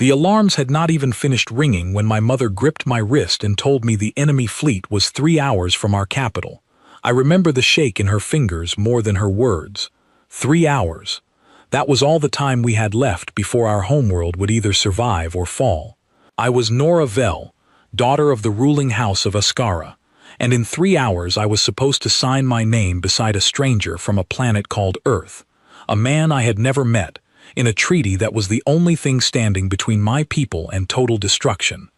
The alarms had not even finished ringing when my mother gripped my wrist and told me the enemy fleet was 3 hours from our capital. I remember the shake in her fingers more than her words. 3 hours. That was all the time we had left before our homeworld would either survive or fall. I was Nora Vel, daughter of the ruling house of Ascara, and in 3 hours I was supposed to sign my name beside a stranger from a planet called Earth, a man I had never met, in a treaty that was the only thing standing between my people and total destruction.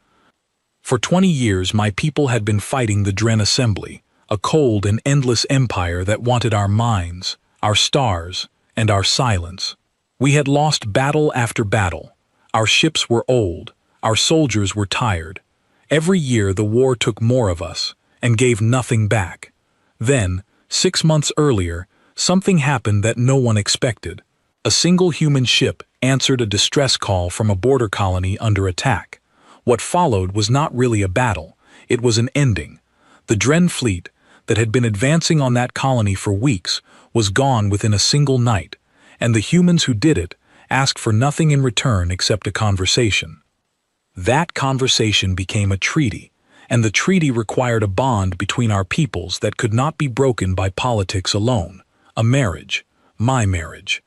For 20 years my people had been fighting the Dren Assembly, a cold and endless empire that wanted our minds, our stars, and our silence. We had lost battle after battle. Our ships were old, our soldiers were tired. Every year the war took more of us, and gave nothing back. Then, 6 months earlier, something happened that no one expected. A single human ship answered a distress call from a border colony under attack. What followed was not really a battle, it was an ending. The Dren fleet, that had been advancing on that colony for weeks, was gone within a single night, and the humans who did it asked for nothing in return except a conversation. That conversation became a treaty, and the treaty required a bond between our peoples that could not be broken by politics alone. A marriage, my marriage.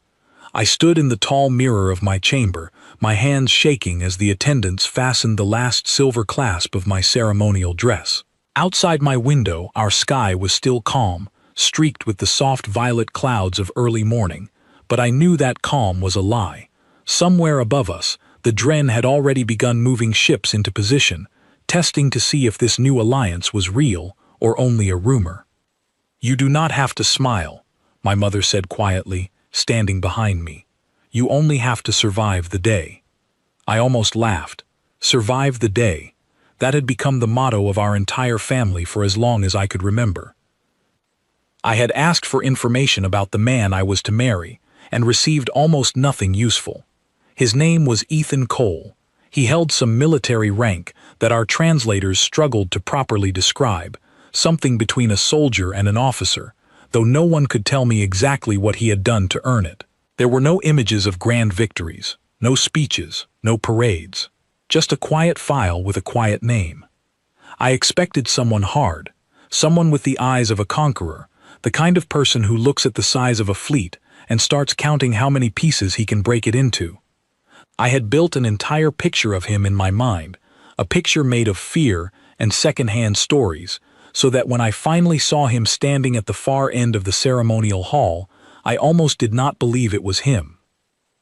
I stood in the tall mirror of my chamber, my hands shaking as the attendants fastened the last silver clasp of my ceremonial dress. Outside my window, our sky was still calm, streaked with the soft violet clouds of early morning, but I knew that calm was a lie. Somewhere above us, the Dren had already begun moving ships into position, testing to see if this new alliance was real or only a rumor. "You do not have to smile," my mother said quietly, standing behind me. "You only have to survive the day." I almost laughed. Survive the day. That had become the motto of our entire family for as long as I could remember. I had asked for information about the man I was to marry, and received almost nothing useful. His name was Ethan Cole. He held some military rank that our translators struggled to properly describe, something between a soldier and an officer, though no one could tell me exactly what he had done to earn it. There were no images of grand victories, no speeches, no parades, just a quiet file with a quiet name. I expected someone hard, someone with the eyes of a conqueror, the kind of person who looks at the size of a fleet and starts counting how many pieces he can break it into. I had built an entire picture of him in my mind, a picture made of fear and second-hand stories, so that when I finally saw him standing at the far end of the ceremonial hall, I almost did not believe it was him.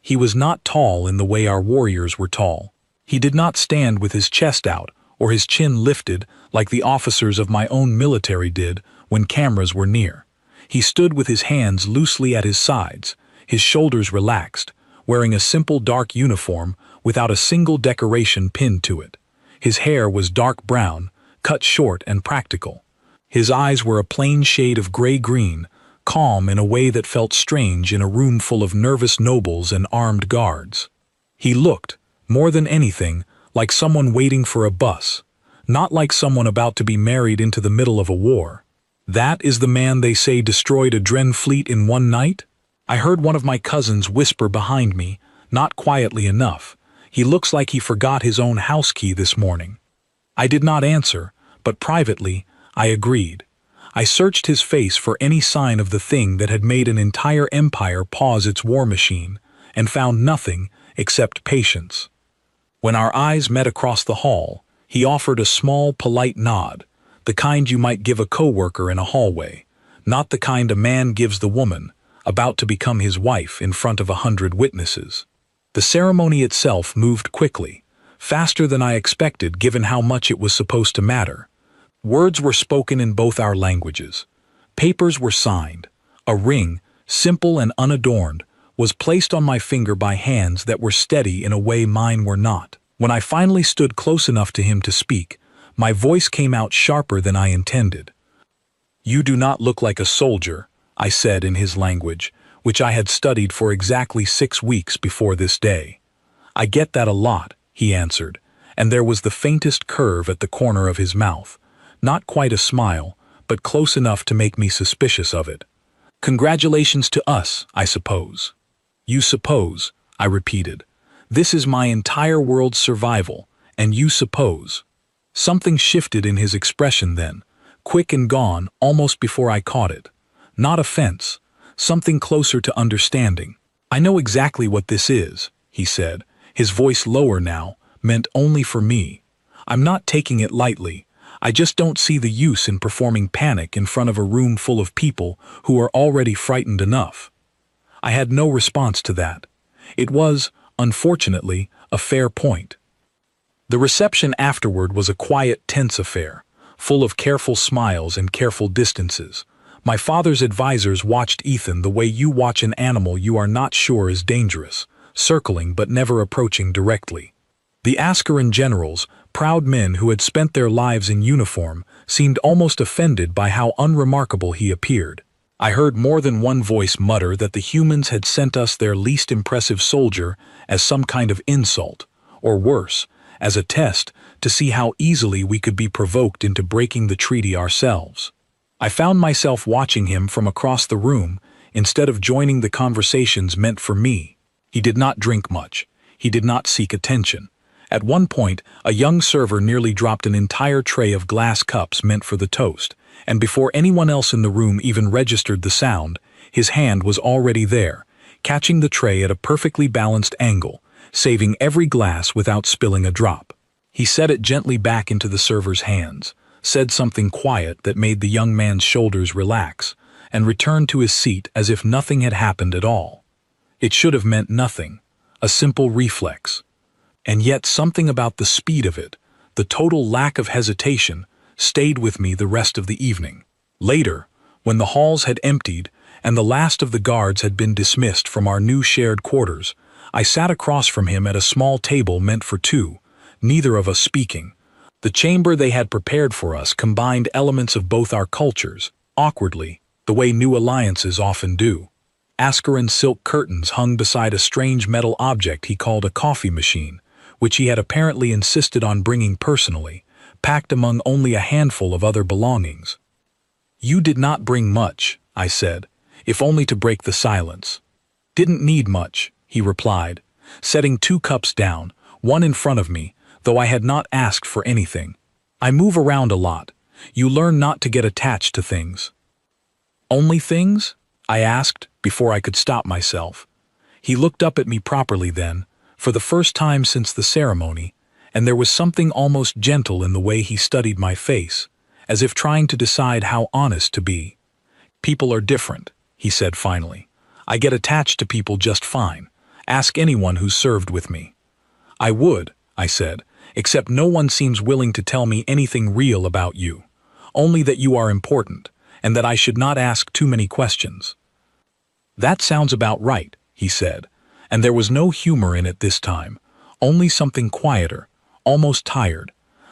He was not tall in the way our warriors were tall. He did not stand with his chest out or his chin lifted like the officers of my own military did when cameras were near. He stood with his hands loosely at his sides, his shoulders relaxed, wearing a simple dark uniform without a single decoration pinned to it. His hair was dark brown, cut short and practical. His eyes were a plain shade of gray-green, calm in a way that felt strange in a room full of nervous nobles and armed guards. He looked, more than anything, like someone waiting for a bus, not like someone about to be married into the middle of a war. "That is the man they say destroyed a Dren fleet in one night?" I heard one of my cousins whisper behind me, not quietly enough. "He looks like he forgot his own house key this morning." I did not answer, but privately, I agreed. I searched his face for any sign of the thing that had made an entire empire pause its war machine, and found nothing except patience. When our eyes met across the hall, he offered a small, polite nod, the kind you might give a coworker in a hallway, not the kind a man gives the woman, about to become his wife in front of 100 witnesses. The ceremony itself moved quickly, faster than I expected given how much it was supposed to matter. Words were spoken in both our languages. Papers were signed. A ring, simple and unadorned, was placed on my finger by hands that were steady in a way mine were not. When I finally stood close enough to him to speak, my voice came out sharper than I intended. "You do not look like a soldier," I said in his language, which I had studied for exactly 6 weeks before this day. "I get that a lot," he answered, and there was the faintest curve at the corner of his mouth. Not quite a smile, but close enough to make me suspicious of it. "Congratulations to us, I suppose." "You suppose," I repeated. This is my entire world's survival, and you suppose. Something shifted in his expression then, quick and gone almost before I caught it. Not offense, something closer to understanding. I know exactly what this is, he said, his voice lower now, meant only for me. I'm not taking it lightly. I just don't see the use in performing panic in front of a room full of people who are already frightened enough. I had no response to that. It was, unfortunately, a fair point. The reception afterward was a quiet, tense affair, full of careful smiles and careful distances. My father's advisors watched Ethan the way you watch an animal you are not sure is dangerous, circling but never approaching directly. The Askaran generals, proud men who had spent their lives in uniform, seemed almost offended by how unremarkable he appeared. I heard more than one voice mutter that the humans had sent us their least impressive soldier as some kind of insult, or worse, as a test to see how easily we could be provoked into breaking the treaty ourselves. I found myself watching him from across the room instead of joining the conversations meant for me. He did not drink much. He did not seek attention. At one point, a young server nearly dropped an entire tray of glass cups meant for the toast, and before anyone else in the room even registered the sound, his hand was already there, catching the tray at a perfectly balanced angle, saving every glass without spilling a drop. He set it gently back into the server's hands, said something quiet that made the young man's shoulders relax, and returned to his seat as if nothing had happened at all. It should have meant nothing, a simple reflex. And yet something about the speed of it, the total lack of hesitation, stayed with me the rest of the evening. Later, when the halls had emptied and the last of the guards had been dismissed from our new shared quarters, I sat across from him at a small table meant for two, neither of us speaking. The chamber they had prepared for us combined elements of both our cultures, awkwardly, the way new alliances often do. Askaran silk curtains hung beside a strange metal object he called a coffee machine, which he had apparently insisted on bringing personally, packed among only a handful of other belongings. "You did not bring much," I said, if only to break the silence. "Didn't need much," he replied, setting 2 cups down, one in front of me, though I had not asked for anything. "I move around a lot. You learn not to get attached to things." "Only things?" I asked, before I could stop myself. He looked up at me properly then, for the first time since the ceremony, and there was something almost gentle in the way he studied my face, as if trying to decide how honest to be. "People are different," he said finally. "I get attached to people just fine. Ask anyone who's served with me." "I would," I said, "except no one seems willing to tell me anything real about you. Only that you are important, and that I should not ask too many questions." "That sounds about right," he said, and there was no humor in it this time, only something quieter, almost tired.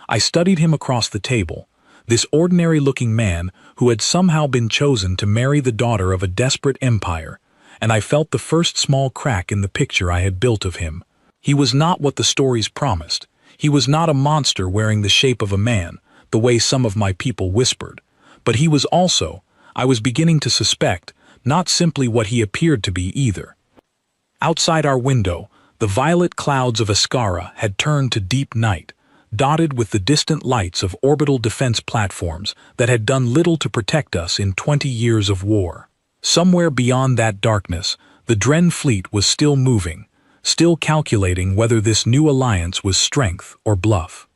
I studied him across the table, this ordinary-looking man who had somehow been chosen to marry the daughter of a desperate empire, and I felt the first small crack in the picture I had built of him. He was not what the stories promised. He was not a monster wearing the shape of a man, the way some of my people whispered. But he was also, I was beginning to suspect, not simply what he appeared to be either. Outside our window, the violet clouds of Askara had turned to deep night, dotted with the distant lights of orbital defense platforms that had done little to protect us in 20 years of war. Somewhere beyond that darkness, the Dren fleet was still moving, still calculating whether this new alliance was strength or bluff.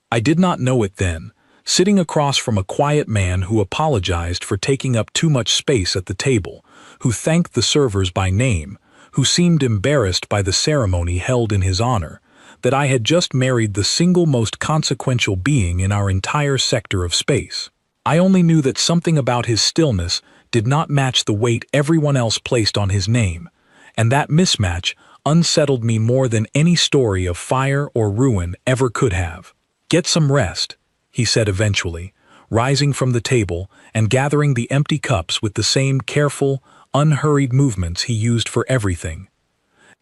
I did not know it then, sitting across from a quiet man who apologized for taking up too much space at the table, who thanked the servers by name, who seemed embarrassed by the ceremony held in his honor, that I had just married the single most consequential being in our entire sector of space. I only knew that something about his stillness did not match the weight everyone else placed on his name, and that mismatch unsettled me more than any story of fire or ruin ever could have. "Get some rest," he said eventually, rising from the table and gathering the empty cups with the same careful, unhurried movements he used for everything.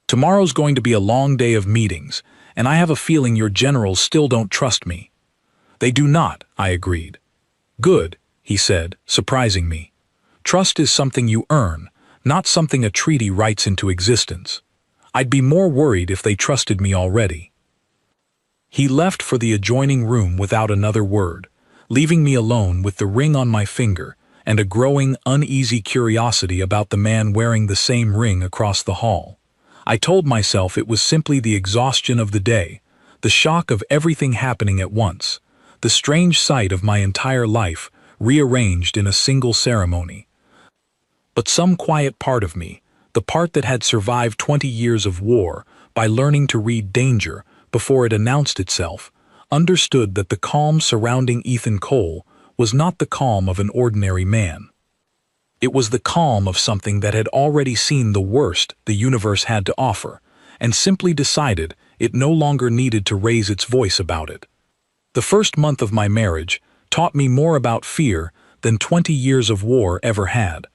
"Tomorrow's going to be a long day of meetings, and I have a feeling your generals still don't trust me." "They do not," I agreed. "Good," he said, surprising me. "Trust is something you earn, not something a treaty writes into existence." I'd be more worried if they trusted me already. He left for the adjoining room without another word, leaving me alone with the ring on my finger and a growing, uneasy curiosity about the man wearing the same ring across the hall. I told myself it was simply the exhaustion of the day, the shock of everything happening at once, the strange sight of my entire life rearranged in a single ceremony. But some quiet part of me, the part that had survived 20 years of war by learning to read danger before it announced itself, understood that the calm surrounding Ethan Cole was not the calm of an ordinary man. It was the calm of something that had already seen the worst the universe had to offer, and simply decided it no longer needed to raise its voice about it. The first month of my marriage taught me more about fear than 20 years of war ever had,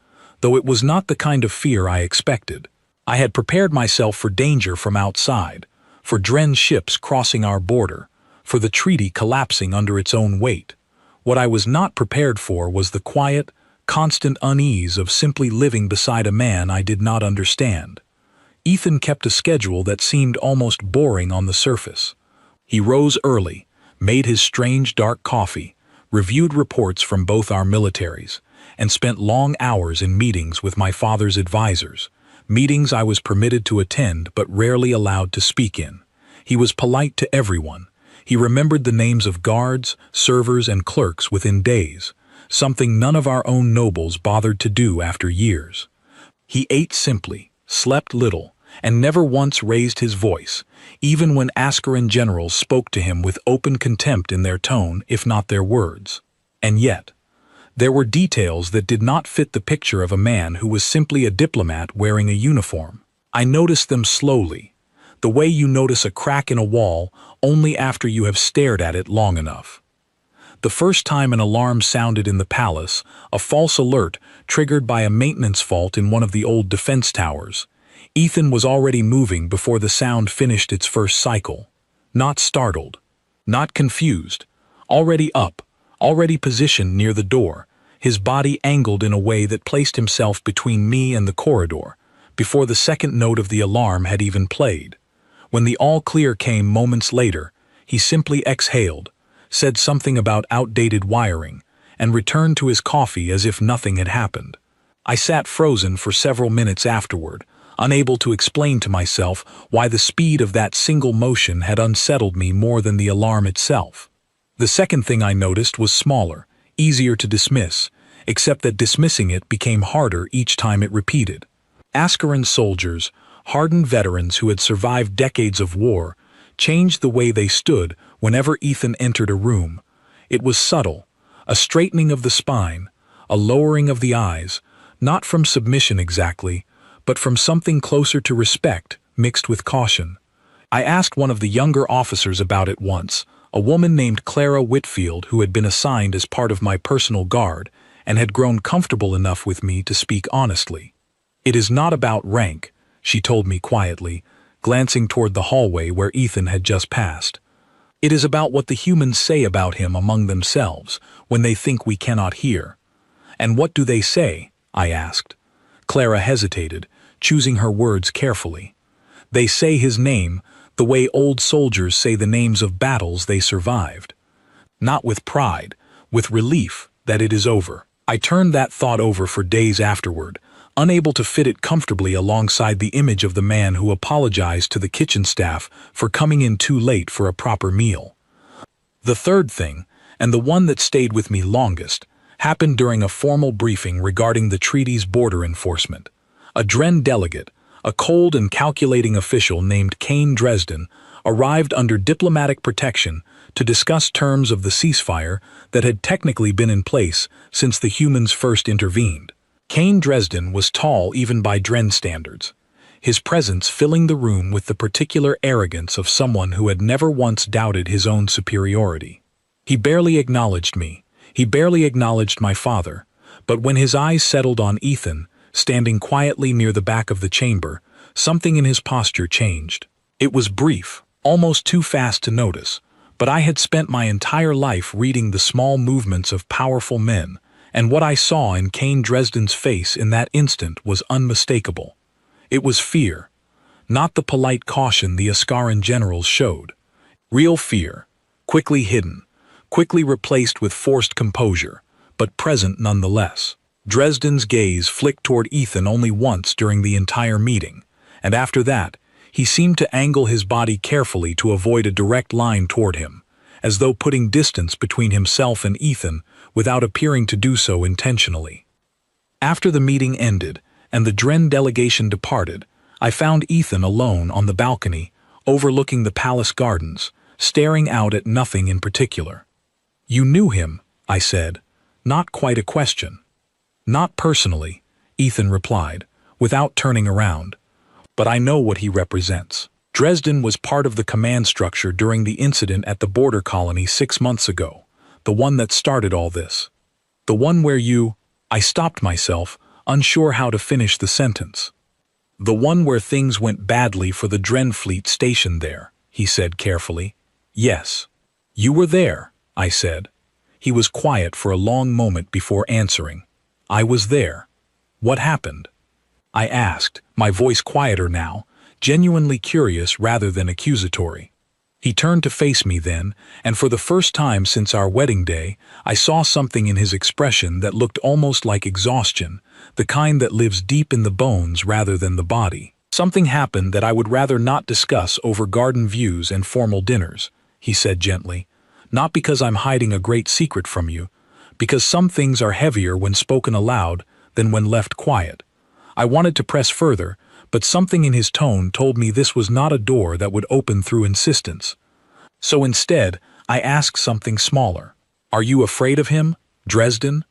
though it was not the kind of fear I expected. I had prepared myself for danger from outside, for Dren's ships crossing our border, for the treaty collapsing under its own weight. What I was not prepared for was the quiet, constant unease of simply living beside a man I did not understand. Ethan kept a schedule that seemed almost boring on the surface. He rose early, made his strange dark coffee, reviewed reports from both our militaries, and spent long hours in meetings with my father's advisors, meetings I was permitted to attend but rarely allowed to speak in. He was polite to everyone. He remembered the names of guards, servers, and clerks within days, something none of our own nobles bothered to do after years. He ate simply, slept little, and never once raised his voice, even when Askaran generals spoke to him with open contempt in their tone, if not their words. And yet, there were details that did not fit the picture of a man who was simply a diplomat wearing a uniform. I noticed them slowly, the way you notice a crack in a wall only after you have stared at it long enough. The first time an alarm sounded in the palace, a false alert triggered by a maintenance fault in one of the old defense towers, Ethan was already moving before the sound finished its first cycle. Not startled, not confused, already up, already positioned near the door, his body angled in a way that placed himself between me and the corridor, before the second note of the alarm had even played. When the all-clear came moments later, he simply exhaled, said something about outdated wiring, and returned to his coffee as if nothing had happened. I sat frozen for several minutes afterward, unable to explain to myself why the speed of that single motion had unsettled me more than the alarm itself. The second thing I noticed was smaller, easier to dismiss, except that dismissing it became harder each time it repeated. Askaran soldiers, hardened veterans who had survived decades of war, changed the way they stood whenever Ethan entered a room. It was subtle, a straightening of the spine, a lowering of the eyes, not from submission exactly, but from something closer to respect mixed with caution. I asked one of the younger officers about it once, a woman named Clara Whitfield who had been assigned as part of my personal guard and had grown comfortable enough with me to speak honestly. "It is not about rank," she told me quietly, glancing toward the hallway where Ethan had just passed. "It is about what the humans say about him among themselves when they think we cannot hear." "And what do they say?" I asked. Clara hesitated, choosing her words carefully. "They say his name, the way old soldiers say the names of battles they survived. Not with pride, with relief that it is over." I turned that thought over for days afterward, unable to fit it comfortably alongside the image of the man who apologized to the kitchen staff for coming in too late for a proper meal. The third thing, and the one that stayed with me longest, happened during a formal briefing regarding the treaty's border enforcement. A Dren delegate, a cold and calculating official named Kane Dresden, arrived under diplomatic protection to discuss terms of the ceasefire that had technically been in place since the humans first intervened. Kane Dresden was tall even by Dren standards, his presence filling the room with the particular arrogance of someone who had never once doubted his own superiority. He barely acknowledged me, he barely acknowledged my father, but when his eyes settled on Ethan, standing quietly near the back of the chamber, something in his posture changed. It was brief, almost too fast to notice, but I had spent my entire life reading the small movements of powerful men, and what I saw in Kane Dresden's face in that instant was unmistakable. It was fear. not the polite caution the Askaran generals showed. Real fear, quickly hidden, quickly replaced with forced composure, but present nonetheless. Dresden's gaze flicked toward Ethan only once during the entire meeting, and after that, he seemed to angle his body carefully to avoid a direct line toward him, as though putting distance between himself and Ethan without appearing to do so intentionally. After the meeting ended and the Dren delegation departed, I found Ethan alone on the balcony, overlooking the palace gardens, staring out at nothing in particular. "You knew him," I said, not quite a question. "Not personally," Ethan replied, without turning around, "but I know what he represents." Dresden was part of the command structure during the incident at the border colony 6 months ago, the one that started all this. The one where you— I stopped myself, unsure how to finish the sentence. "The one where things went badly for the Dren fleet stationed there," he said carefully. "Yes." "You were there," I said. He was quiet for a long moment before answering. "I was there." "What happened?" I asked, my voice quieter now, genuinely curious rather than accusatory. He turned to face me then, and for the first time since our wedding day, I saw something in his expression that looked almost like exhaustion, the kind that lives deep in the bones rather than the body. "Something happened that I would rather not discuss over garden views and formal dinners," he said gently. "Not because I'm hiding a great secret from you, because some things are heavier when spoken aloud than when left quiet." I wanted to press further, but something in his tone told me this was not a door that would open through insistence. So instead, I asked something smaller. "Are you afraid of him, Dresden?"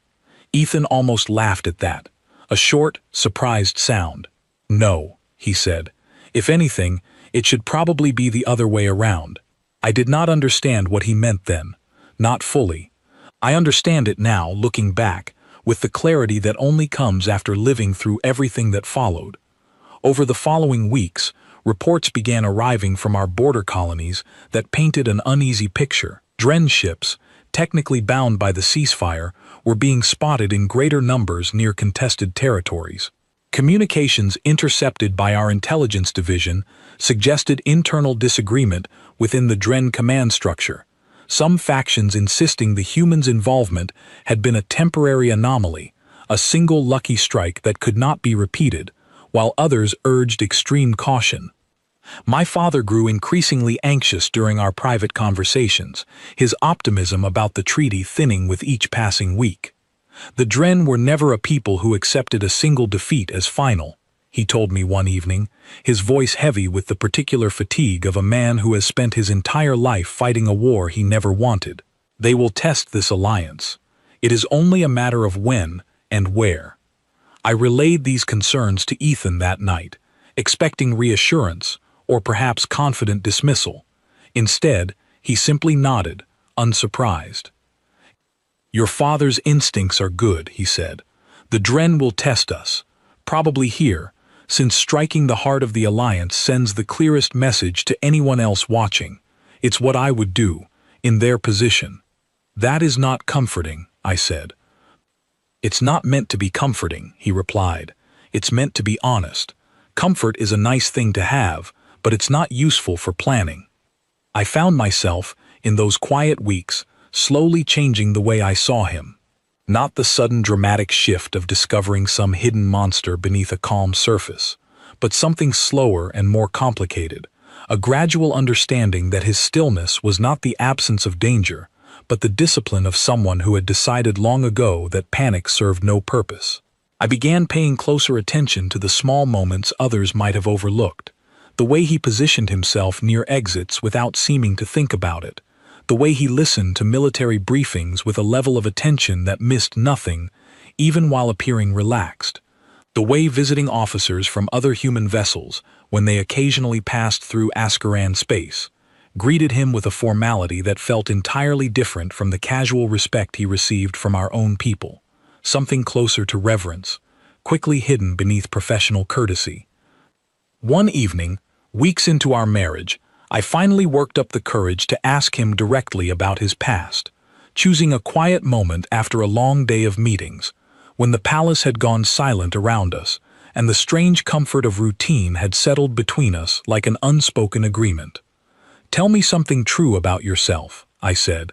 Ethan almost laughed at that, a short, surprised sound. "No," he said. "If anything, it should probably be the other way around." I did not understand what he meant then, not fully. I understand it now, looking back, with the clarity that only comes after living through everything that followed. Over the following weeks, reports began arriving from our border colonies that painted an uneasy picture. Dren ships, technically bound by the ceasefire, were being spotted in greater numbers near contested territories. Communications intercepted by our intelligence division suggested internal disagreement within the Dren command structure, some factions insisting the humans' involvement had been a temporary anomaly, a single lucky strike that could not be repeated, while others urged extreme caution. My father grew increasingly anxious during our private conversations, his optimism about the treaty thinning with each passing week. "The Dren were never a people who accepted a single defeat as final," he told me one evening, his voice heavy with the particular fatigue of a man who has spent his entire life fighting a war he never wanted. "They will test this alliance. It is only a matter of when and where." I relayed these concerns to Ethan that night, expecting reassurance, or perhaps confident dismissal. Instead, he simply nodded, unsurprised. "Your father's instincts are good," he said. "The Dren will test us, probably here, since striking the heart of the alliance sends the clearest message to anyone else watching. It's what I would do, in their position." "That is not comforting," I said. "It's not meant to be comforting," he replied. "It's meant to be honest. Comfort is a nice thing to have, but it's not useful for planning." I found myself, in those quiet weeks, slowly changing the way I saw him. Not the sudden dramatic shift of discovering some hidden monster beneath a calm surface, but something slower and more complicated, a gradual understanding that his stillness was not the absence of danger, but the discipline of someone who had decided long ago that panic served no purpose. I began paying closer attention to the small moments others might have overlooked, the way he positioned himself near exits without seeming to think about it, the way he listened to military briefings with a level of attention that missed nothing, even while appearing relaxed, the way visiting officers from other human vessels, when they occasionally passed through Askaran space, greeted him with a formality that felt entirely different from the casual respect he received from our own people, something closer to reverence, quickly hidden beneath professional courtesy. One evening, weeks into our marriage, I finally worked up the courage to ask him directly about his past, choosing a quiet moment after a long day of meetings, when the palace had gone silent around us, and the strange comfort of routine had settled between us like an unspoken agreement. "Tell me something true about yourself," I said.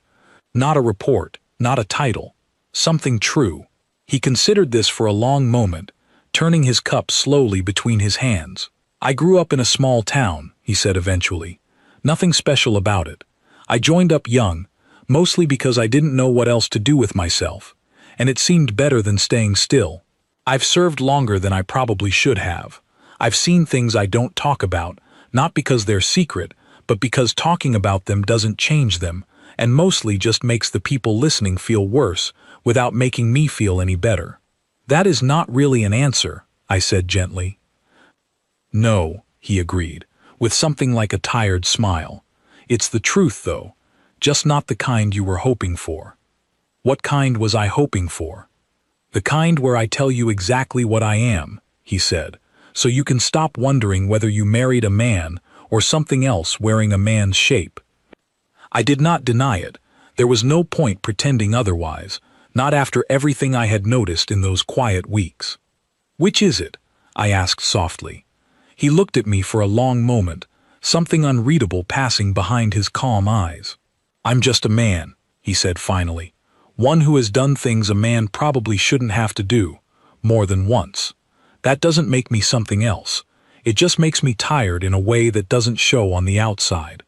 "Not a report, not a title. Something true." He considered this for a long moment, turning his cup slowly between his hands. "I grew up in a small town," he said eventually. "Nothing special about it. I joined up young, mostly because I didn't know what else to do with myself, and it seemed better than staying still. I've served longer than I probably should have. I've seen things I don't talk about, not because they're secret, but because talking about them doesn't change them, and mostly just makes the people listening feel worse without making me feel any better." "That is not really an answer," I said gently. "No," he agreed, with something like a tired smile. "It's the truth, though, just not the kind you were hoping for." "What kind was I hoping for?" "The kind where I tell you exactly what I am," he said, "so you can stop wondering whether you married a man or something else wearing a man's shape." I did not deny it. There was no point pretending otherwise, not after everything I had noticed in those quiet weeks. "Which is it?" I asked softly. He looked at me for a long moment, something unreadable passing behind his calm eyes. "I'm just a man," he said finally. "One who has done things a man probably shouldn't have to do, more than once. That doesn't make me something else. It just makes me tired in a way that doesn't show on the outside."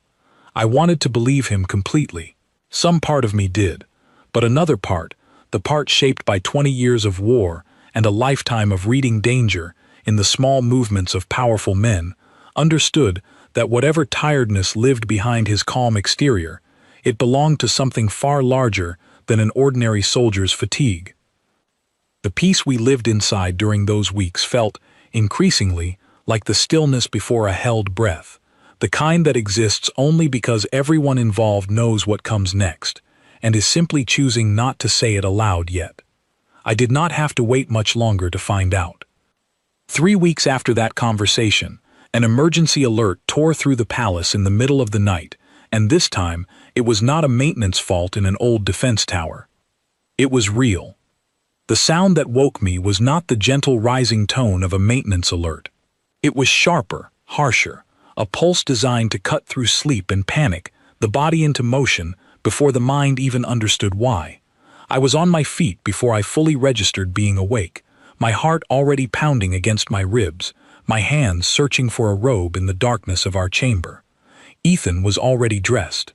I wanted to believe him completely. Some part of me did, but another part, the part shaped by 20 years of war and a lifetime of reading danger in the small movements of powerful men, understood that whatever tiredness lived behind his calm exterior, it belonged to something far larger than an ordinary soldier's fatigue. The peace we lived inside during those weeks felt, increasingly, like the stillness before a held breath, the kind that exists only because everyone involved knows what comes next, and is simply choosing not to say it aloud yet. I did not have to wait much longer to find out. 3 weeks after that conversation, an emergency alert tore through the palace in the middle of the night, and this time it was not a maintenance fault in an old defense tower. It was real. The sound that woke me was not the gentle rising tone of a maintenance alert. It was sharper, harsher, a pulse designed to cut through sleep and panic, the body into motion before the mind even understood why. I was on my feet before I fully registered being awake, my heart already pounding against my ribs, my hands searching for a robe in the darkness of our chamber. Ethan was already dressed.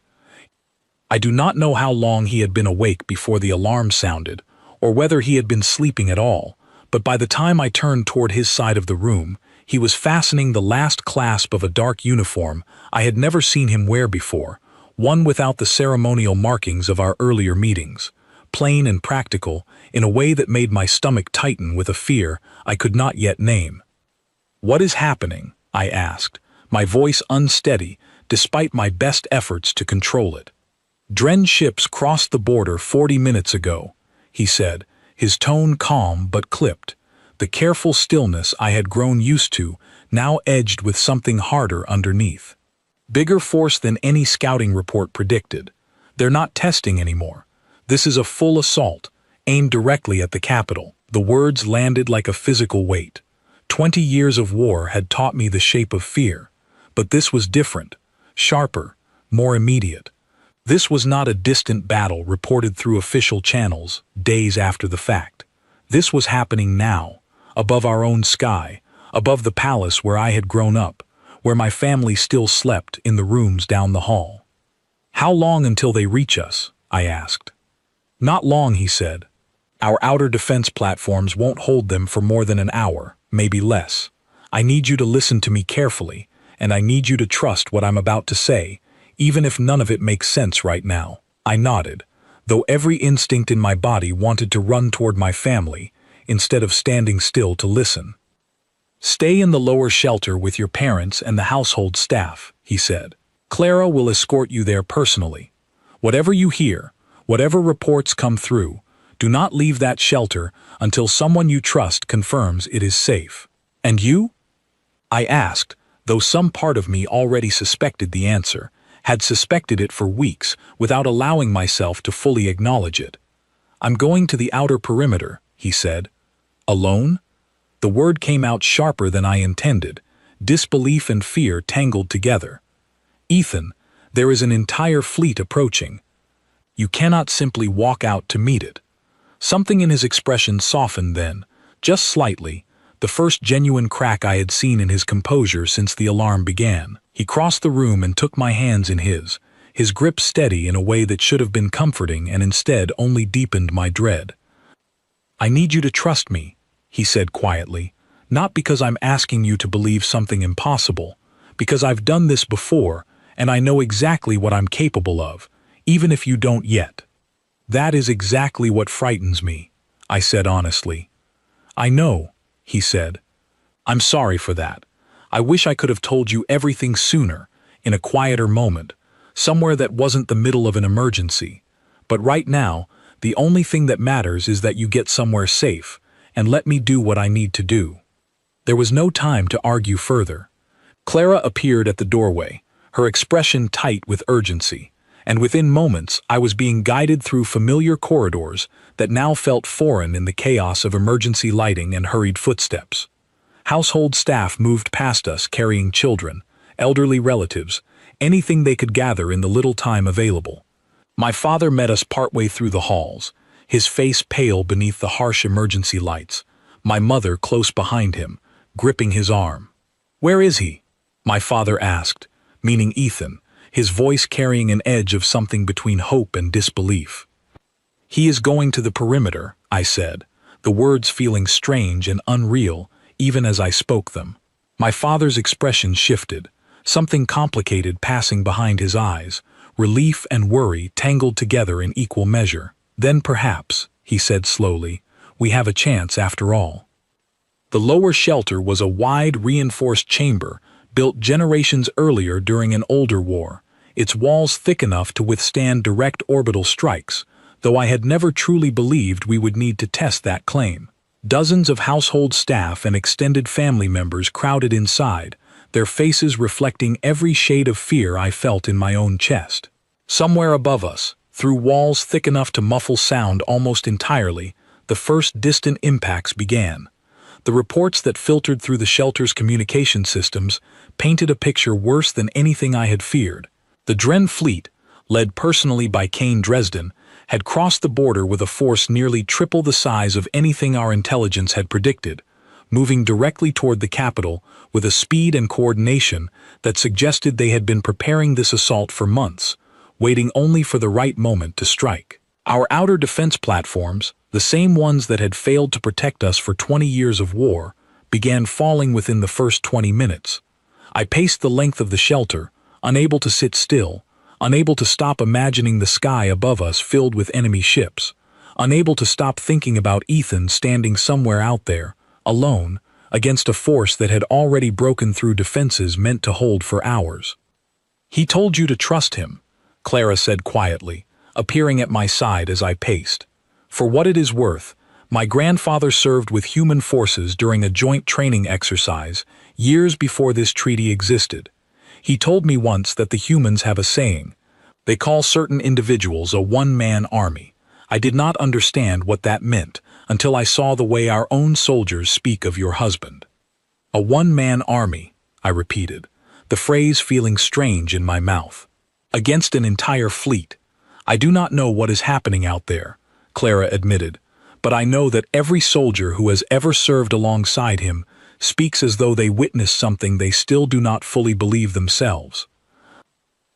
I do not know how long he had been awake before the alarm sounded, or whether he had been sleeping at all, but by the time I turned toward his side of the room, he was fastening the last clasp of a dark uniform I had never seen him wear before, one without the ceremonial markings of our earlier meetings, plain and practical in a way that made my stomach tighten with a fear I could not yet name. "What is happening?" I asked, my voice unsteady despite my best efforts to control it. "Dren ships crossed the border 40 minutes ago," he said, his tone calm but clipped. The careful stillness I had grown used to now edged with something harder underneath. "Bigger force than any scouting report predicted. They're not testing anymore. This is a full assault, aimed directly at the capital." The words landed like a physical weight. 20 years of war had taught me the shape of fear, but this was different, sharper, more immediate. This was not a distant battle reported through official channels days after the fact. This was happening now, above our own sky, above the palace where I had grown up, where my family still slept in the rooms down the hall. "How long until they reach us?" I asked. "Not long," he said. "Our outer defense platforms won't hold them for more than an hour, maybe less. I need you to listen to me carefully, and I need you to trust what I'm about to say, even if none of it makes sense right now." I nodded, though every instinct in my body wanted to run toward my family, instead of standing still to listen. "Stay in the lower shelter with your parents and the household staff," he said. "Clara will escort you there personally. Whatever you hear, whatever reports come through, do not leave that shelter until someone you trust confirms it is safe." "And you?" I asked, though some part of me already suspected the answer, had suspected it for weeks without allowing myself to fully acknowledge it. "I'm going to the outer perimeter," he said. "Alone?" The word came out sharper than I intended, disbelief and fear tangled together. "Ethan, there is an entire fleet approaching. You cannot simply walk out to meet it." Something in his expression softened then, just slightly, the first genuine crack I had seen in his composure since the alarm began. He crossed the room and took my hands in his grip steady in a way that should have been comforting and instead only deepened my dread. "I need you to trust me," he said quietly, "not because I'm asking you to believe something impossible, because I've done this before and I know exactly what I'm capable of, even if you don't yet." "That is exactly what frightens me," I said honestly. "I know," he said. "I'm sorry for that. I wish I could have told you everything sooner, in a quieter moment, somewhere that wasn't the middle of an emergency. But right now, the only thing that matters is that you get somewhere safe, and let me do what I need to do." There was no time to argue further. Clara appeared at the doorway, her expression tight with urgency, and within moments I was being guided through familiar corridors that now felt foreign in the chaos of emergency lighting and hurried footsteps. Household staff moved past us carrying children, elderly relatives, anything they could gather in the little time available. My father met us partway through the halls, his face pale beneath the harsh emergency lights, my mother close behind him, gripping his arm. "Where is he?" my father asked, meaning Ethan, his voice carrying an edge of something between hope and disbelief. "He is going to the perimeter," I said, the words feeling strange and unreal even as I spoke them. My father's expression shifted, something complicated passing behind his eyes, relief and worry tangled together in equal measure. "Then perhaps," he said slowly, "we have a chance after all." The lower shelter was a wide, reinforced chamber built generations earlier during an older war, its walls thick enough to withstand direct orbital strikes, though I had never truly believed we would need to test that claim. Dozens of household staff and extended family members crowded inside, their faces reflecting every shade of fear I felt in my own chest. Somewhere above us, through walls thick enough to muffle sound almost entirely, the first distant impacts began. The reports that filtered through the shelter's communication systems painted a picture worse than anything I had feared. The Dren fleet, led personally by Kane Dresden, had crossed the border with a force nearly triple the size of anything our intelligence had predicted, moving directly toward the capital with a speed and coordination that suggested they had been preparing this assault for months, waiting only for the right moment to strike. Our outer defense platforms, the same ones that had failed to protect us for 20 years of war, began falling within the first 20 minutes. I paced the length of the shelter, unable to sit still, unable to stop imagining the sky above us filled with enemy ships, unable to stop thinking about Ethan standing somewhere out there, alone, against a force that had already broken through defenses meant to hold for hours. "He told you to trust him," Clara said quietly, appearing at my side as I paced. "For what it is worth, my grandfather served with human forces during a joint training exercise years before this treaty existed. He told me once that the humans have a saying. They call certain individuals a one-man army. I did not understand what that meant until I saw the way our own soldiers speak of your husband." "A one-man army," I repeated, the phrase feeling strange in my mouth. "Against an entire fleet. I do not know what is happening out there," Clara admitted, "but I know that every soldier who has ever served alongside him speaks as though they witnessed something they still do not fully believe themselves."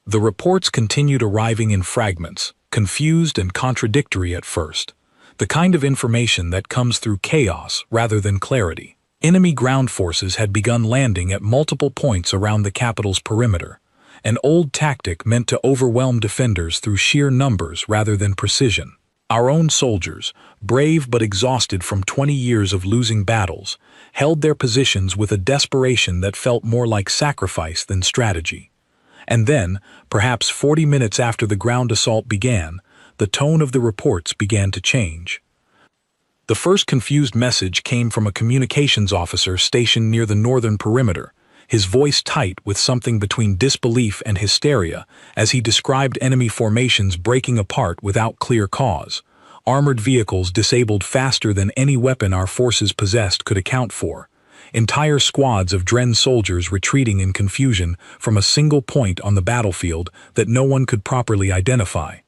The reports continued arriving in fragments, confused and contradictory at first, the kind of information that comes through chaos rather than clarity. Enemy ground forces had begun landing at multiple points around the capital's perimeter, an old tactic meant to overwhelm defenders through sheer numbers rather than precision. Our own soldiers, brave but exhausted from 20 years of losing battles, held their positions with a desperation that felt more like sacrifice than strategy. And then, perhaps 40 minutes after the ground assault began, the tone of the reports began to change. The first confused message came from a communications officer stationed near the northern perimeter, his voice tight with something between disbelief and hysteria as he described enemy formations breaking apart without clear cause, Armored vehicles disabled faster than any weapon our forces possessed could account for. Entire squads of Dren soldiers retreating in confusion from a single point on the battlefield that no one could properly identify.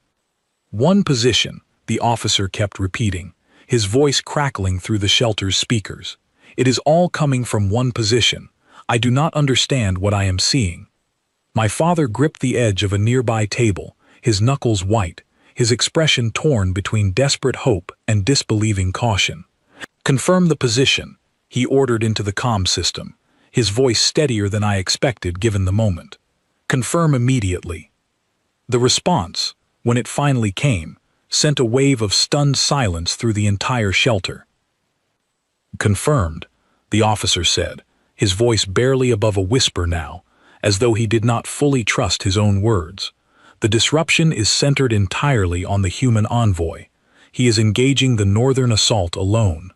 One position, the officer kept repeating, his voice crackling through the shelter's speakers. It is all coming from one position. I do not understand what I am seeing. My father gripped the edge of a nearby table, his knuckles white, his expression torn between desperate hope and disbelieving caution. "Confirm the position," he ordered into the comm system, his voice steadier than I expected given the moment. "Confirm immediately." The response, when it finally came, sent a wave of stunned silence through the entire shelter. "Confirmed," the officer said, his voice barely above a whisper now, as though he did not fully trust his own words. "The disruption is centered entirely on the human envoy. He is engaging the northern assault alone."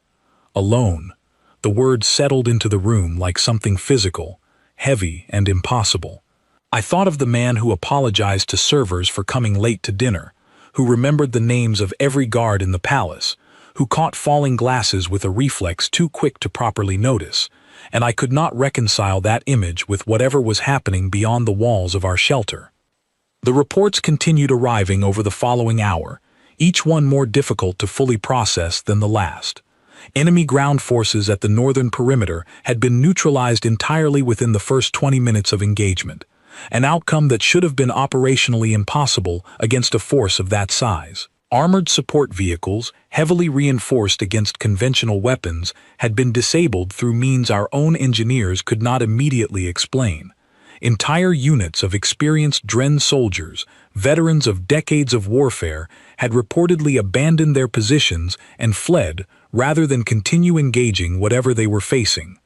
Alone. The word settled into the room like something physical, heavy and impossible. I thought of the man who apologized to servers for coming late to dinner, who remembered the names of every guard in the palace, who caught falling glasses with a reflex too quick to properly notice, and I could not reconcile that image with whatever was happening beyond the walls of our shelter. The reports continued arriving over the following hour, each one more difficult to fully process than the last. Enemy ground forces at the northern perimeter had been neutralized entirely within the first 20 minutes of engagement, an outcome that should have been operationally impossible against a force of that size. Armored support vehicles, heavily reinforced against conventional weapons, had been disabled through means our own engineers could not immediately explain. Entire units of experienced Dren soldiers, veterans of decades of warfare, had reportedly abandoned their positions and fled rather than continue engaging whatever they were facing.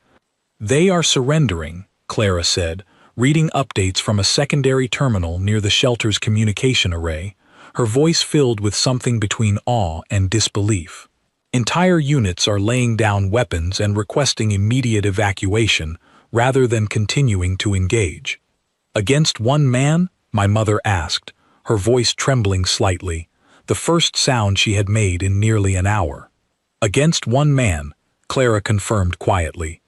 "They are surrendering," Clara said, reading updates from a secondary terminal near the shelter's communication array, her voice filled with something between awe and disbelief. "Entire units are laying down weapons and requesting immediate evacuation rather than continuing to engage." "Against one man?" my mother asked, her voice trembling slightly, the first sound she had made in nearly an hour. "Against one man," Clara confirmed quietly.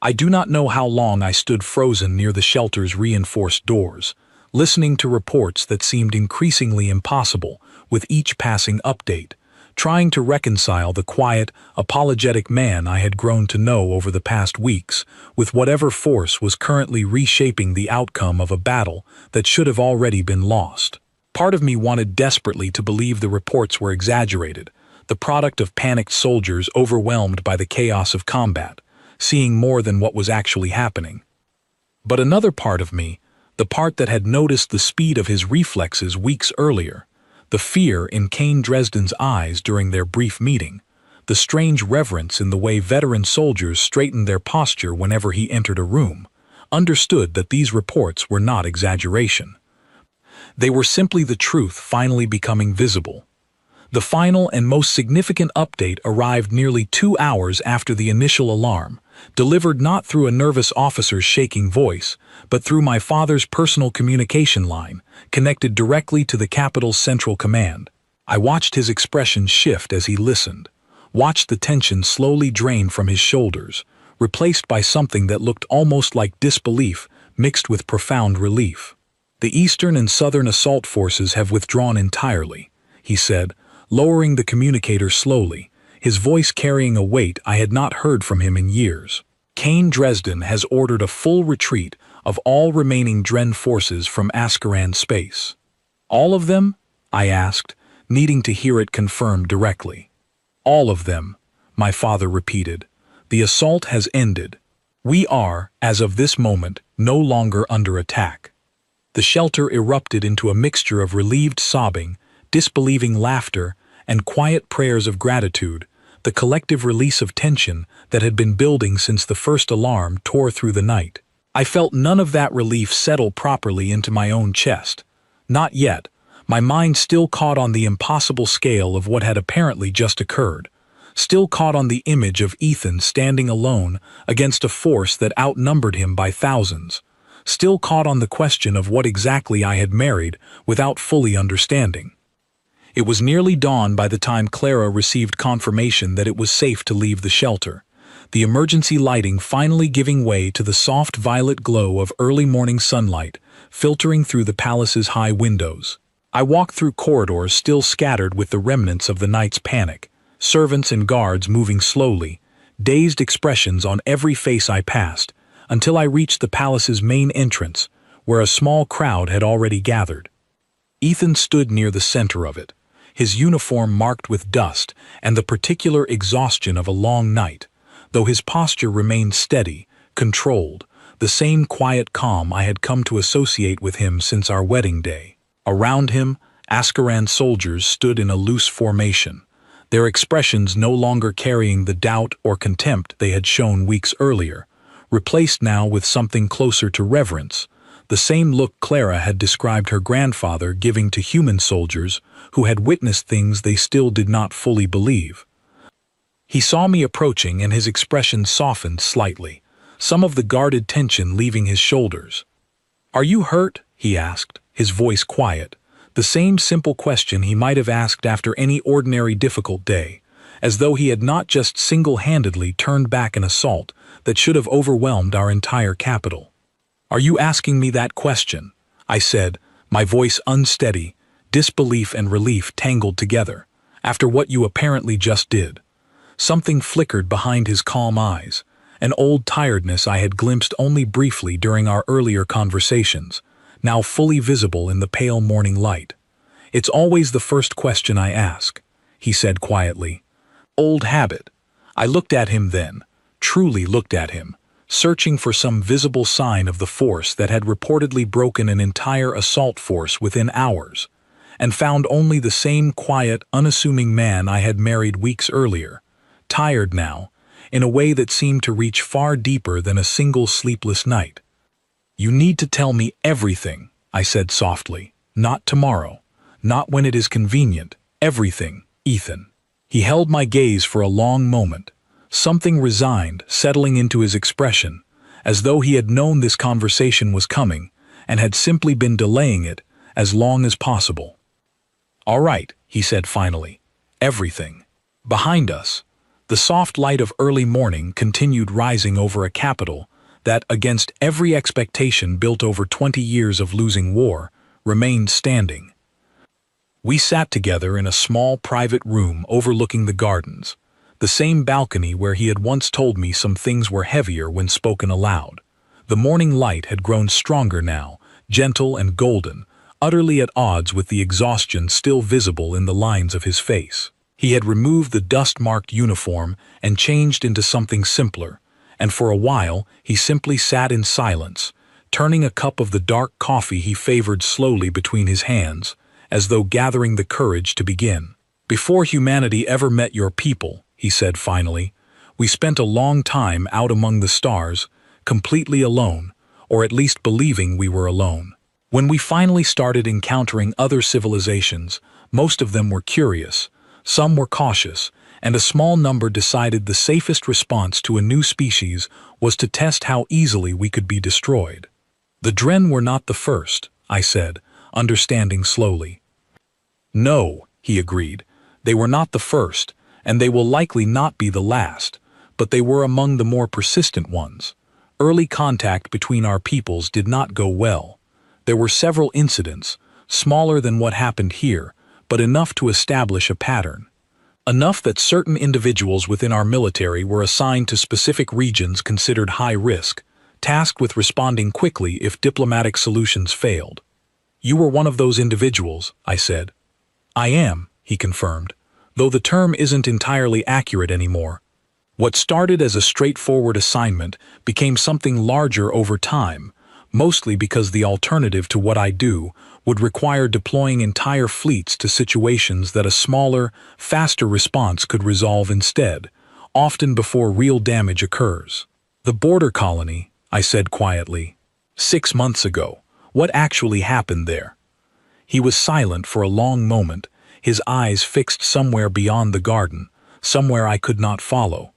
I do not know how long I stood frozen near the shelter's reinforced doors, listening to reports that seemed increasingly impossible with each passing update, trying to reconcile the quiet, apologetic man I had grown to know over the past weeks with whatever force was currently reshaping the outcome of a battle that should have already been lost. Part of me wanted desperately to believe the reports were exaggerated, the product of panicked soldiers overwhelmed by the chaos of combat, seeing more than what was actually happening. But another part of me, the part that had noticed the speed of his reflexes weeks earlier, the fear in Kane Dresden's eyes during their brief meeting, the strange reverence in the way veteran soldiers straightened their posture whenever he entered a room, understood that these reports were not exaggeration. They were simply the truth finally becoming visible. The final and most significant update arrived nearly 2 hours after the initial alarm, delivered not through a nervous officer's shaking voice, but through my father's personal communication line, connected directly to the capital's central command. I watched his expression shift as he listened, watched the tension slowly drain from his shoulders, replaced by something that looked almost like disbelief mixed with profound relief. "The eastern and southern assault forces have withdrawn entirely," he said, lowering the communicator slowly, his voice carrying a weight I had not heard from him in years. "Kane Dresden has ordered a full retreat of all remaining Dren forces from Askaran space." "All of them?" I asked, needing to hear it confirmed directly. "All of them," my father repeated. "The assault has ended. We are, as of this moment, no longer under attack." The shelter erupted into a mixture of relieved sobbing, disbelieving laughter, and quiet prayers of gratitude, the collective release of tension that had been building since the first alarm tore through the night. I felt none of that relief settle properly into my own chest. Not yet, my mind still caught on the impossible scale of what had apparently just occurred, still caught on the image of Ethan standing alone against a force that outnumbered him by thousands, still caught on the question of what exactly I had married without fully understanding. It was nearly dawn by the time Clara received confirmation that it was safe to leave the shelter, the emergency lighting finally giving way to the soft violet glow of early morning sunlight filtering through the palace's high windows. I walked through corridors still scattered with the remnants of the night's panic, servants and guards moving slowly, dazed expressions on every face I passed, until I reached the palace's main entrance, where a small crowd had already gathered. Ethan stood near the center of it, his uniform marked with dust and the particular exhaustion of a long night, though his posture remained steady, controlled, the same quiet calm I had come to associate with him since our wedding day. Around him, Askaran soldiers stood in a loose formation, their expressions no longer carrying the doubt or contempt they had shown weeks earlier, replaced now with something closer to reverence, the same look Clara had described her grandfather giving to human soldiers who had witnessed things they still did not fully believe. He saw me approaching and his expression softened slightly, some of the guarded tension leaving his shoulders. "Are you hurt?" he asked, his voice quiet, the same simple question he might have asked after any ordinary difficult day, as though he had not just single-handedly turned back an assault that should have overwhelmed our entire capital. "Are you asking me that question?" I said, my voice unsteady, disbelief and relief tangled together, "after what you apparently just did." Something flickered behind his calm eyes, an old tiredness I had glimpsed only briefly during our earlier conversations, now fully visible in the pale morning light. "It's always the first question I ask," he said quietly. "Old habit." I looked at him then, truly looked at him, searching for some visible sign of the force that had reportedly broken an entire assault force within hours, and found only the same quiet, unassuming man I had married weeks earlier, tired now, in a way that seemed to reach far deeper than a single sleepless night. "You need to tell me everything," I said softly. "Not tomorrow. Not when it is convenient. Everything, Ethan." He held my gaze for a long moment, something resigned settling into his expression, as though he had known this conversation was coming and had simply been delaying it as long as possible. "All right," he said finally. "Everything." Behind us, the soft light of early morning continued rising over a capital that, against every expectation built over 20 years of losing war, remained standing. We sat together in a small private room overlooking the gardens, the same balcony where he had once told me some things were heavier when spoken aloud. The morning light had grown stronger now, gentle and golden, utterly at odds with the exhaustion still visible in the lines of his face. He had removed the dust-marked uniform and changed into something simpler, and for a while he simply sat in silence, turning a cup of the dark coffee he favored slowly between his hands, as though gathering the courage to begin. "Before humanity ever met your people," he said finally, "we spent a long time out among the stars, completely alone, or at least believing we were alone. When we finally started encountering other civilizations, most of them were curious, some were cautious, and a small number decided the safest response to a new species was to test how easily we could be destroyed. The Dren were not the first," I said, understanding slowly. "No," he agreed, "they were not the first, and they will likely not be the last, but they were among the more persistent ones. Early contact between our peoples did not go well. There were several incidents, smaller than what happened here, but enough to establish a pattern. Enough that certain individuals within our military were assigned to specific regions considered high risk, tasked with responding quickly if diplomatic solutions failed. You were one of those individuals," I said. "I am," he confirmed, "though the term isn't entirely accurate anymore. What started as a straightforward assignment became something larger over time, mostly because the alternative to what I do would require deploying entire fleets to situations that a smaller, faster response could resolve instead, often before real damage occurs. The border colony," I said quietly. 6 months ago. What actually happened there?" He was silent for a long moment, his eyes fixed somewhere beyond the garden, somewhere I could not follow.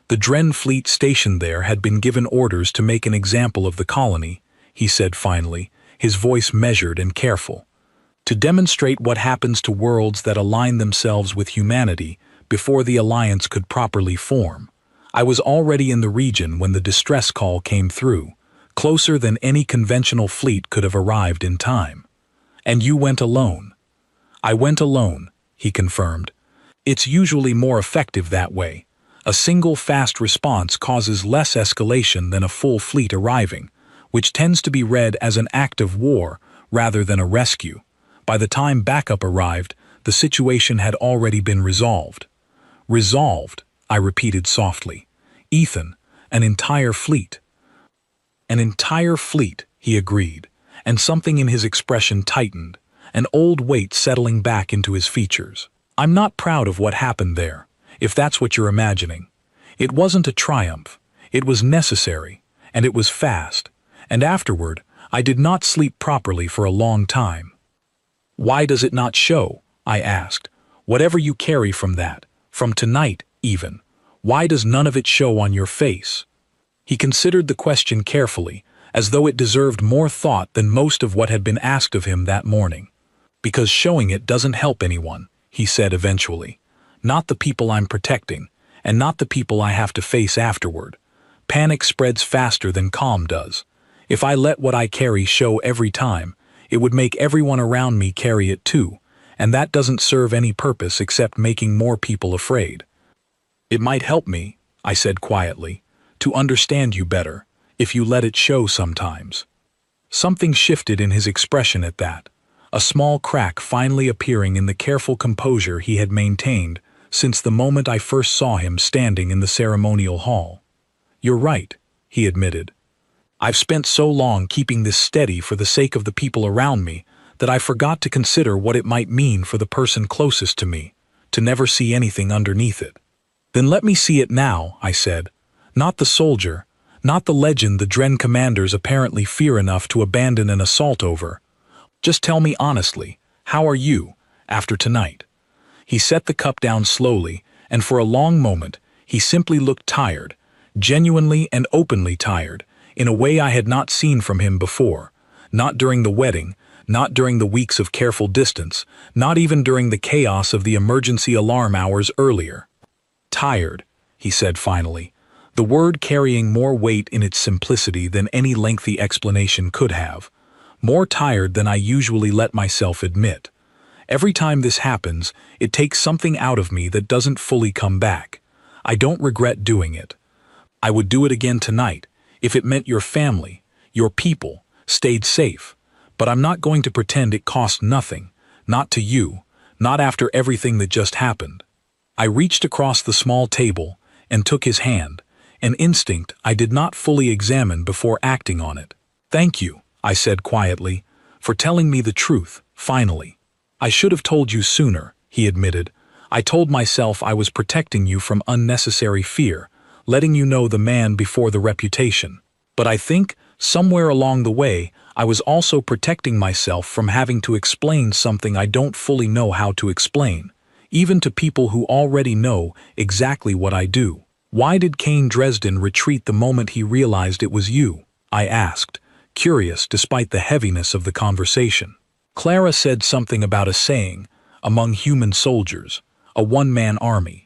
"The Dren fleet stationed there had been given orders to make an example of the colony," he said finally, his voice measured and careful. to demonstrate what happens to worlds that align themselves with humanity before the alliance could properly form. I was already in the region when the distress call came through, closer than any conventional fleet could have arrived in time. And you went alone. I went alone, he confirmed. It's usually more effective that way. A single fast response causes less escalation than a full fleet arriving, which tends to be read as an act of war rather than a rescue. By the time backup arrived, the situation had already been resolved. Resolved, I repeated softly. Ethan, an entire fleet. An entire fleet, he agreed, and something in his expression tightened, an old weight settling back into his features. I'm not proud of what happened there, if that's what you're imagining. It wasn't a triumph. It was necessary, and it was fast, and afterward, I did not sleep properly for a long time. Why does it not show? I asked. Whatever you carry from that, from tonight even, why does none of it show on your face? He considered the question carefully, as though it deserved more thought than most of what had been asked of him that morning. Because showing it doesn't help anyone, he said eventually. Not the people I'm protecting, and not the people I have to face afterward. Panic spreads faster than calm does. If I let what I carry show every time, it would make everyone around me carry it too, and that doesn't serve any purpose except making more people afraid. It might help me, I said quietly, to understand you better, if you let it show sometimes. Something shifted in his expression at that, a small crack finally appearing in the careful composure he had maintained since the moment I first saw him standing in the ceremonial hall. You're right, he admitted. I've spent so long keeping this steady for the sake of the people around me that I forgot to consider what it might mean for the person closest to me, to never see anything underneath it. Then let me see it now, I said. Not the soldier, not the legend the Dren commanders apparently fear enough to abandon an assault over. Just tell me honestly, how are you, after tonight? He set the cup down slowly, and for a long moment, he simply looked tired, genuinely and openly tired, in a way I had not seen from him before, not during the wedding, not during the weeks of careful distance, not even during the chaos of the emergency alarm hours earlier. Tired, he said finally, the word carrying more weight in its simplicity than any lengthy explanation could have. More tired than I usually let myself admit. Every time this happens, it takes something out of me that doesn't fully come back. I don't regret doing it. I would do it again tonight, if it meant your family, your people, stayed safe. But I'm not going to pretend it cost nothing, not to you, not after everything that just happened. I reached across the small table and took his hand, an instinct I did not fully examine before acting on it. Thank you, I said quietly, for telling me the truth, finally. I should have told you sooner, he admitted. I told myself I was protecting you from unnecessary fear, letting you know the man before the reputation. But I think, somewhere along the way, I was also protecting myself from having to explain something I don't fully know how to explain, even to people who already know exactly what I do. Why did Kane Dresden retreat the moment he realized it was you? I asked, curious despite the heaviness of the conversation. Clara said something about a saying, among human soldiers, a one-man army.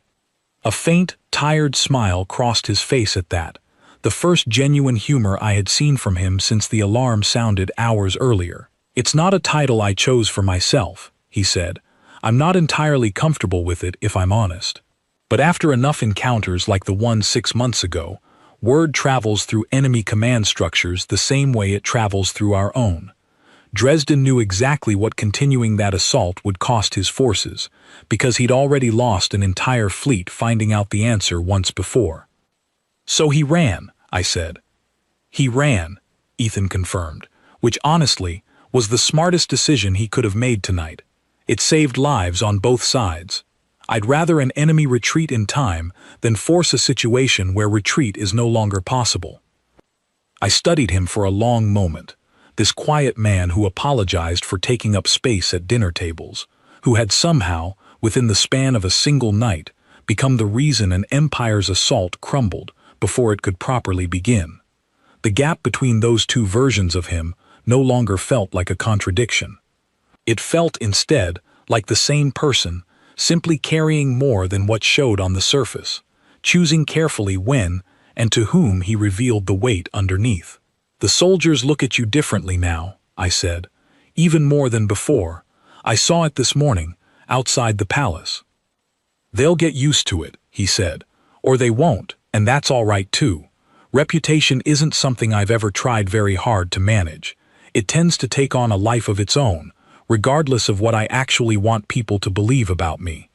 A faint, tired smile crossed his face at that, the first genuine humor I had seen from him since the alarm sounded hours earlier. It's not a title I chose for myself, he said. I'm not entirely comfortable with it, if I'm honest. But after enough encounters like the one 6 months ago, word travels through enemy command structures the same way it travels through our own. Dresden knew exactly what continuing that assault would cost his forces, because he'd already lost an entire fleet finding out the answer once before. So he ran, I said. He ran, Ethan confirmed, which honestly was the smartest decision he could have made tonight. It saved lives on both sides. I'd rather an enemy retreat in time than force a situation where retreat is no longer possible. I studied him for a long moment, this quiet man who apologized for taking up space at dinner tables, who had somehow, within the span of a single night, become the reason an empire's assault crumbled before it could properly begin. The gap between those two versions of him no longer felt like a contradiction. It felt, instead, like the same person, simply carrying more than what showed on the surface, choosing carefully when and to whom he revealed the weight underneath. "The soldiers look at you differently now," I said. "Even more than before. I saw it this morning, outside the palace." "They'll get used to it," he said. "Or they won't, and that's all right too. Reputation isn't something I've ever tried very hard to manage. It tends to take on a life of its own, regardless of what I actually want people to believe about me."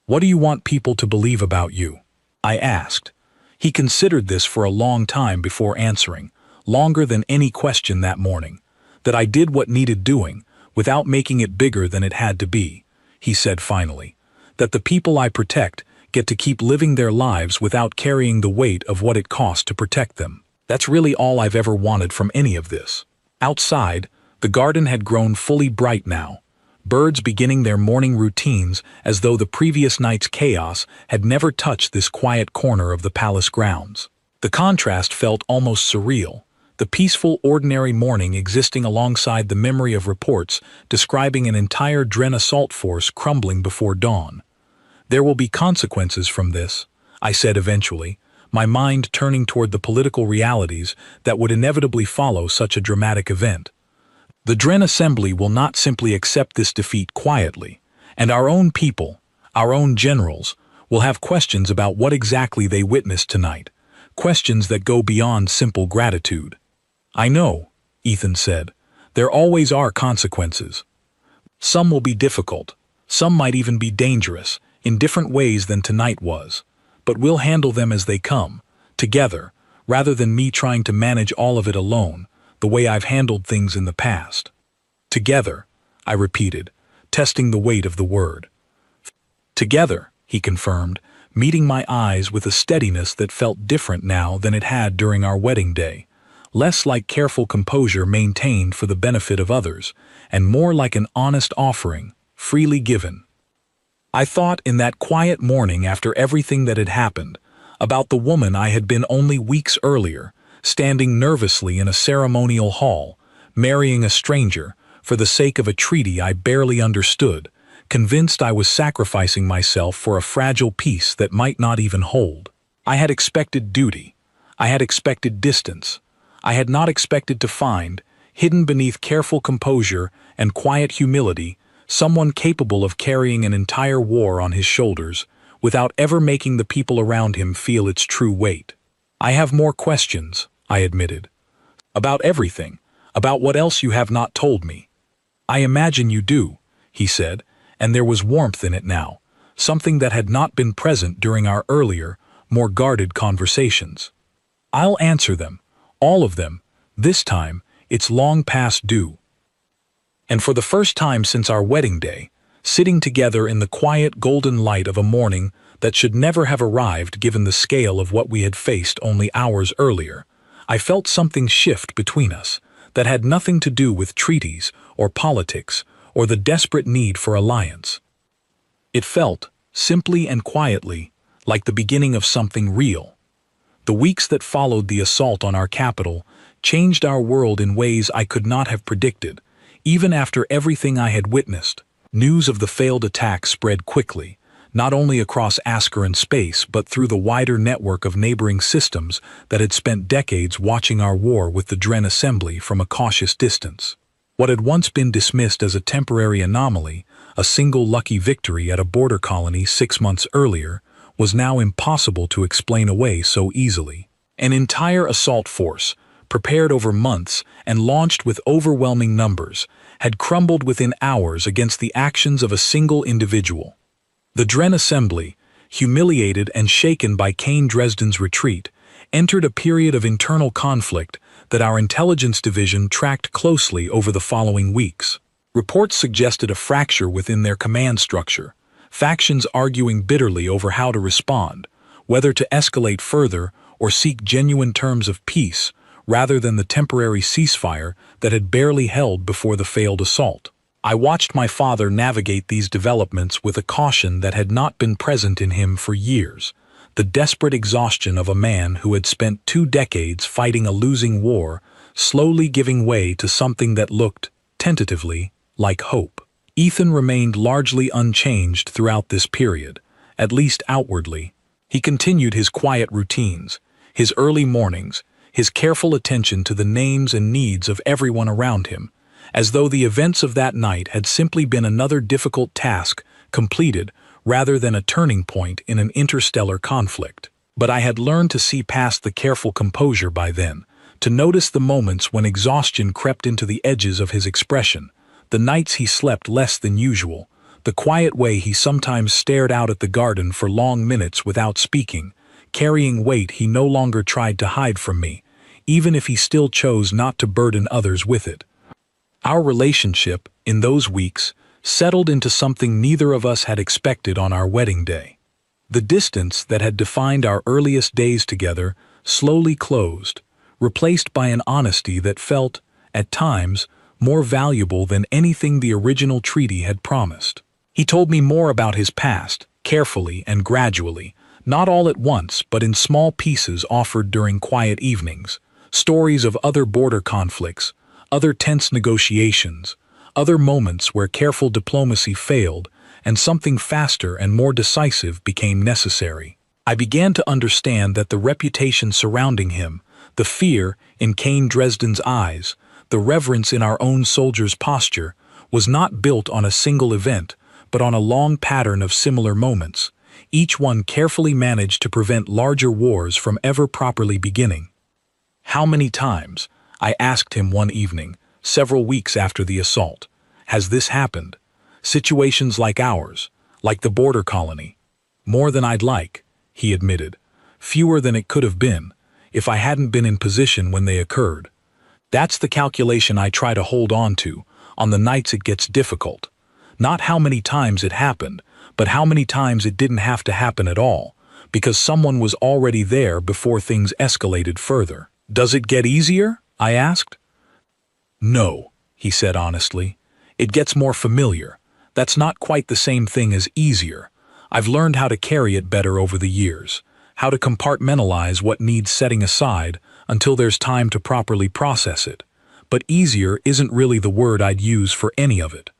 "What do you want people to believe about you?" I asked. He considered this for a long time before answering, longer than any question that morning. "That I did what needed doing, without making it bigger than it had to be," he said finally. "That the people I protect get to keep living their lives without carrying the weight of what it costs to protect them. That's really all I've ever wanted from any of this." Outside, the garden had grown fully bright now, birds beginning their morning routines as though the previous night's chaos had never touched this quiet corner of the palace grounds. The contrast felt almost surreal, the peaceful, ordinary morning existing alongside the memory of reports describing an entire Dren assault force crumbling before dawn. "There will be consequences from this," I said eventually, my mind turning toward the political realities that would inevitably follow such a dramatic event. "The Dren Assembly will not simply accept this defeat quietly, and our own people, our own generals, will have questions about what exactly they witnessed tonight, questions that go beyond simple gratitude." "I know," Ethan said. "There always are consequences. Some will be difficult, some might even be dangerous, in different ways than tonight was, but we'll handle them as they come, together, rather than me trying to manage all of it alone, the way I've handled things in the past." "Together," I repeated, testing the weight of the word. "Together," he confirmed, meeting my eyes with a steadiness that felt different now than it had during our wedding day, less like careful composure maintained for the benefit of others, and more like an honest offering, freely given. I thought in that quiet morning after everything that had happened, about the woman I had been only weeks earlier, standing nervously in a ceremonial hall, marrying a stranger, for the sake of a treaty I barely understood, convinced I was sacrificing myself for a fragile peace that might not even hold. I had expected duty. I had expected distance. I had not expected to find, hidden beneath careful composure and quiet humility, someone capable of carrying an entire war on his shoulders, without ever making the people around him feel its true weight. "I have more questions," I admitted. "About everything, about what else you have not told me." "I imagine you do," he said, and there was warmth in it now, something that had not been present during our earlier, more guarded conversations. "I'll answer them, all of them. This time, it's long past due." And for the first time since our wedding day, sitting together in the quiet golden light of a morning that should never have arrived given the scale of what we had faced only hours earlier, I felt something shift between us that had nothing to do with treaties or politics or the desperate need for alliance. It felt, simply and quietly, like the beginning of something real. The weeks that followed the assault on our capital changed our world in ways I could not have predicted, even after everything I had witnessed. News of the failed attack spread quickly, not only across Askaran space but through the wider network of neighboring systems that had spent decades watching our war with the Dren Assembly from a cautious distance. What had once been dismissed as a temporary anomaly, a single lucky victory at a border colony 6 months earlier, was now impossible to explain away so easily. An entire assault force, prepared over months and launched with overwhelming numbers, had crumbled within hours against the actions of a single individual. The Dren Assembly, humiliated and shaken by Cain Dresden's retreat, entered a period of internal conflict that our intelligence division tracked closely over the following weeks. Reports suggested a fracture within their command structure, factions arguing bitterly over how to respond, whether to escalate further or seek genuine terms of peace, rather than the temporary ceasefire that had barely held before the failed assault. I watched my father navigate these developments with a caution that had not been present in him for years, the desperate exhaustion of a man who had spent 2 decades fighting a losing war, slowly giving way to something that looked, tentatively, like hope. Ethan remained largely unchanged throughout this period, at least outwardly. He continued his quiet routines, his early mornings, his careful attention to the names and needs of everyone around him, as though the events of that night had simply been another difficult task completed rather than a turning point in an interstellar conflict. But I had learned to see past the careful composure by then, to notice the moments when exhaustion crept into the edges of his expression, the nights he slept less than usual, the quiet way he sometimes stared out at the garden for long minutes without speaking, carrying weight he no longer tried to hide from me, even if he still chose not to burden others with it. Our relationship, in those weeks, settled into something neither of us had expected on our wedding day. The distance that had defined our earliest days together slowly closed, replaced by an honesty that felt, at times, more valuable than anything the original treaty had promised. He told me more about his past, carefully and gradually, not all at once but in small pieces offered during quiet evenings, stories of other border conflicts, other tense negotiations, other moments where careful diplomacy failed and something faster and more decisive became necessary. I began to understand that the reputation surrounding him, the fear in Kane Dresden's eyes, the reverence in our own soldiers' posture, was not built on a single event, but on a long pattern of similar moments, each one carefully managed to prevent larger wars from ever properly beginning. "How many times," I asked him one evening, several weeks after the assault, "has this happened? Situations like ours, like the border colony." "More than I'd like," he admitted. "Fewer than it could have been, if I hadn't been in position when they occurred." That's the calculation I try to hold on to, on the nights it gets difficult. Not how many times it happened, but how many times it didn't have to happen at all, because someone was already there before things escalated further. "Does it get easier?" I asked. "No," he said honestly. "It gets more familiar. That's not quite the same thing as easier. I've learned how to carry it better over the years, how to compartmentalize what needs setting aside until there's time to properly process it. But easier isn't really the word I'd use for any of it."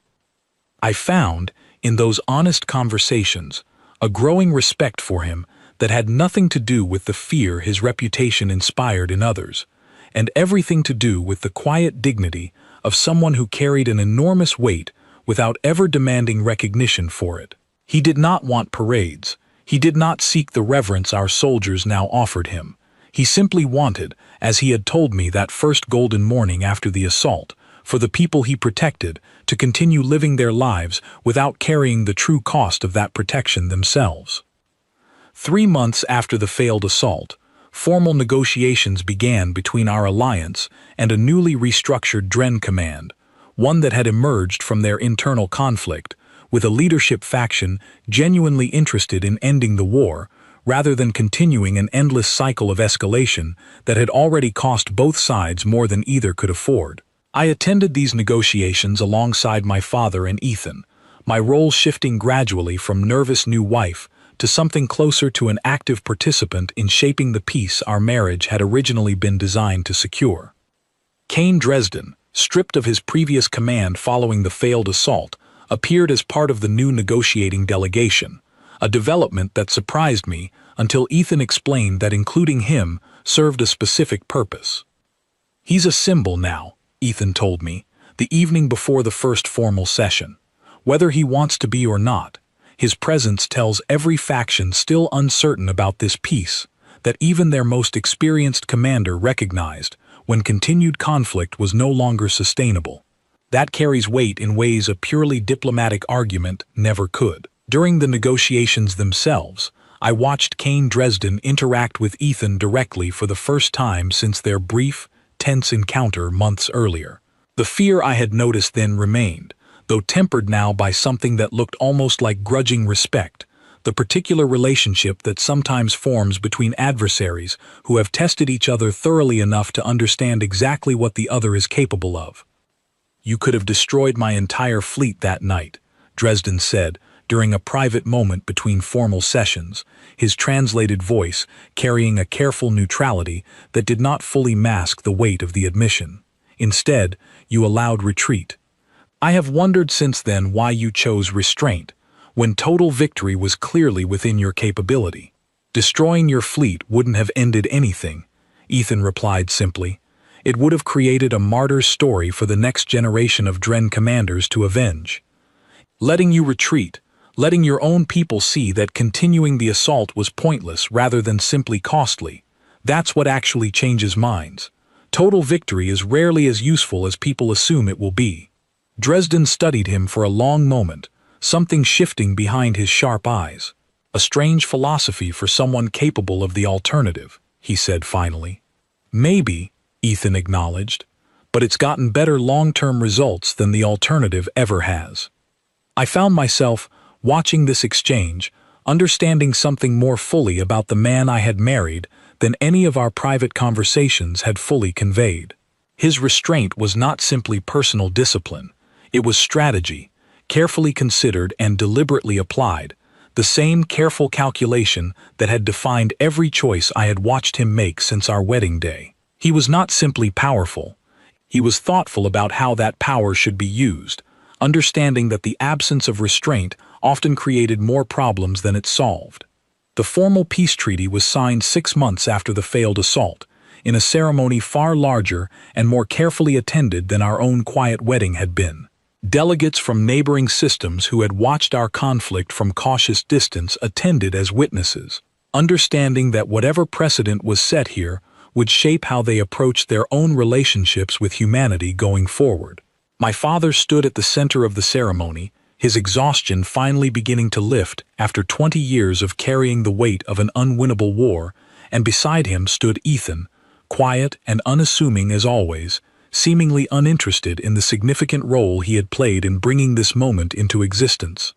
I found, in those honest conversations, a growing respect for him that had nothing to do with the fear his reputation inspired in others, and everything to do with the quiet dignity of someone who carried an enormous weight without ever demanding recognition for it. He did not want parades. He did not seek the reverence our soldiers now offered him. He simply wanted, as he had told me that first golden morning after the assault, for the people he protected to continue living their lives without carrying the true cost of that protection themselves. 3 months after the failed assault, formal negotiations began between our alliance and a newly restructured Dren command, one that had emerged from their internal conflict, with a leadership faction genuinely interested in ending the war, rather than continuing an endless cycle of escalation that had already cost both sides more than either could afford. I attended these negotiations alongside my father and Ethan, my role shifting gradually from nervous new wife to something closer to an active participant in shaping the peace our marriage had originally been designed to secure. Kane Dresden, stripped of his previous command following the failed assault, appeared as part of the new negotiating delegation, a development that surprised me until Ethan explained that including him served a specific purpose. "He's a symbol now," Ethan told me, the evening before the first formal session. "Whether he wants to be or not, his presence tells every faction still uncertain about this peace that even their most experienced commander recognized when continued conflict was no longer sustainable. That carries weight in ways a purely diplomatic argument never could." During the negotiations themselves, I watched Kane Dresden interact with Ethan directly for the first time since their brief, tense encounter months earlier. The fear I had noticed then remained, though tempered now by something that looked almost like grudging respect, the particular relationship that sometimes forms between adversaries who have tested each other thoroughly enough to understand exactly what the other is capable of. "You could have destroyed my entire fleet that night," Dresden said, during a private moment between formal sessions, his translated voice carrying a careful neutrality that did not fully mask the weight of the admission. "Instead, you allowed retreat. I have wondered since then why you chose restraint, when total victory was clearly within your capability. Destroying your fleet wouldn't have ended anything, Ethan replied simply. It would have created a martyr's story for the next generation of Dren commanders to avenge. Letting you retreat, letting your own people see that continuing the assault was pointless rather than simply costly, that's what actually changes minds. Total victory is rarely as useful as people assume it will be. Dresden studied him for a long moment, something shifting behind his sharp eyes. A strange philosophy for someone capable of the alternative, he said finally. Maybe, Ethan acknowledged, but it's gotten better long-term results than the alternative ever has. I found myself, watching this exchange, understanding something more fully about the man I had married than any of our private conversations had fully conveyed. His restraint was not simply personal discipline, it was strategy, carefully considered and deliberately applied, the same careful calculation that had defined every choice I had watched him make since our wedding day. He was not simply powerful, he was thoughtful about how that power should be used, understanding that the absence of restraint often created more problems than it solved. The formal peace treaty was signed 6 months after the failed assault, in a ceremony far larger and more carefully attended than our own quiet wedding had been. Delegates from neighboring systems who had watched our conflict from cautious distance attended as witnesses, understanding that whatever precedent was set here would shape how they approached their own relationships with humanity going forward. My father stood at the center of the ceremony, his exhaustion finally beginning to lift after 20 years of carrying the weight of an unwinnable war, and beside him stood Ethan, quiet and unassuming as always, seemingly uninterested in the significant role he had played in bringing this moment into existence.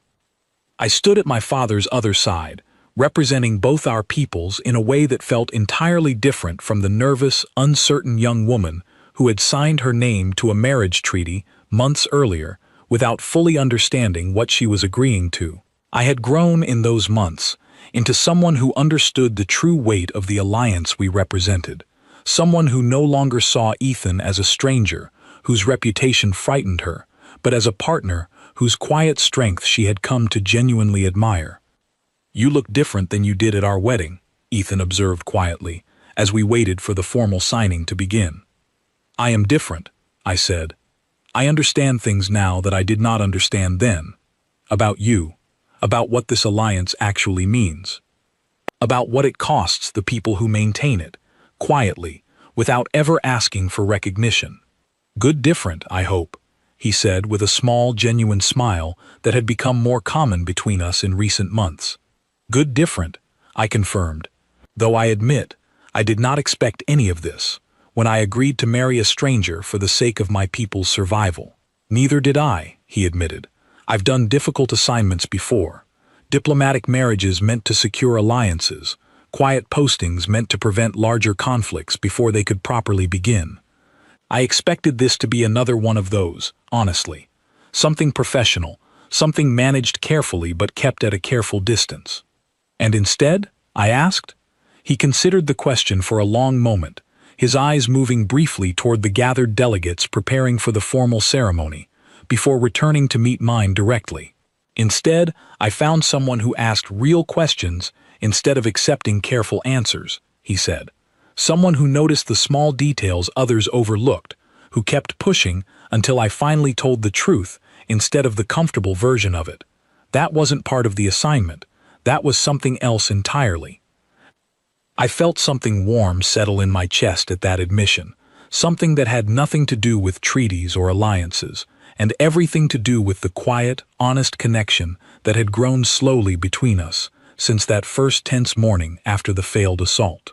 I stood at my father's other side, representing both our peoples in a way that felt entirely different from the nervous, uncertain young woman who had signed her name to a marriage treaty months earlier without fully understanding what she was agreeing to. I had grown in those months into someone who understood the true weight of the alliance we represented, someone who no longer saw Ethan as a stranger, whose reputation frightened her, but as a partner whose quiet strength she had come to genuinely admire. "You look different than you did at our wedding," Ethan observed quietly, as we waited for the formal signing to begin. "I am different," I said. "I understand things now that I did not understand then. About you, about what this alliance actually means. About what it costs the people who maintain it, quietly, without ever asking for recognition. Good different, I hope," he said with a small, genuine smile that had become more common between us in recent months. "Good different," I confirmed, though I admit I did not expect any of this when I agreed to marry a stranger for the sake of my people's survival. "Neither did I," he admitted. "I've done difficult assignments before. Diplomatic marriages meant to secure alliances, quiet postings meant to prevent larger conflicts before they could properly begin. I expected this to be another one of those, honestly. Something professional, something managed carefully but kept at a careful distance." "And instead?" I asked. He considered the question for a long moment, his eyes moving briefly toward the gathered delegates preparing for the formal ceremony, before returning to meet mine directly. "Instead, I found someone who asked real questions instead of accepting careful answers," he said. "Someone who noticed the small details others overlooked, who kept pushing until I finally told the truth instead of the comfortable version of it. That wasn't part of the assignment. That was something else entirely." I felt something warm settle in my chest at that admission, something that had nothing to do with treaties or alliances, and everything to do with the quiet, honest connection that had grown slowly between us since that first tense morning after the failed assault.